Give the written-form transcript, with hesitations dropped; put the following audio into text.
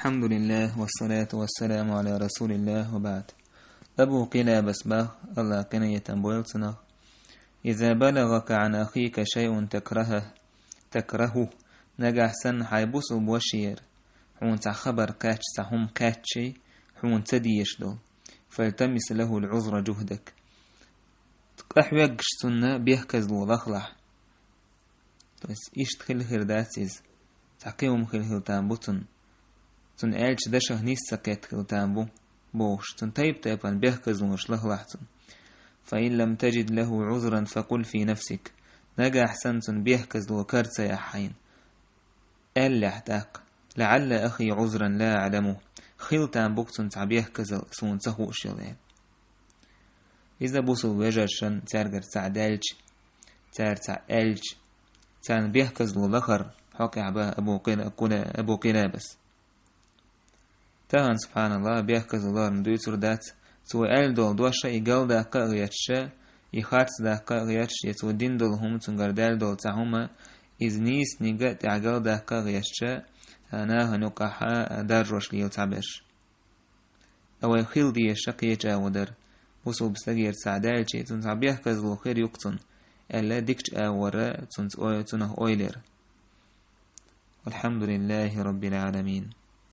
الحمد لله والصلاة والسلام على رسول الله وبعد. أبو قلابس باغ الله كان يتنبولتنا إذا بلغك عن أخيك شيء تكرهه نجح سن حيبوس بوشير حون خبر كاتش سهم كاتشي حون تديش دول فالتمس له العذر جهدك أحوجش سنة بيهكز له لخلح بس إيش تخل هرداتيز تعقيهم خل هلتان بطن تن ألش دشه نيس سكت هلتان بوش تن تيب تيبان بيهكز له لخلحتن فإن لم تجد له عذرا فقل في نفسك نجا أحسن تن بيهكز له كارتسا يا حين ألا احتاق لعل أخي عذرا لا أعلمه خلتان بوكتن تعبيهكز سون تهوش يلين إذا بوصل وجرشن تارجر تعدالج تعالج تان بيهكز له لخر حق عباه أبو قلابس تهان سبحان الله بيهكز الله ندويتر دات سوى آل دول دوشا إيقال دا قاقياتشا يخارس دا قاقياتش يتو دين دول هم تنقردال دول تاهما إذ نيس نيقات تعقال دا قاقياتشا أنا هنوقعها دارجوش ليو تعبش أو يخيل دي الشقية جاودر وصل بستغير تعدال شيء تنتع بيهكز له خير يقتن ألا ديكش آورا تنه أويلر والحمد لله رب العالمين.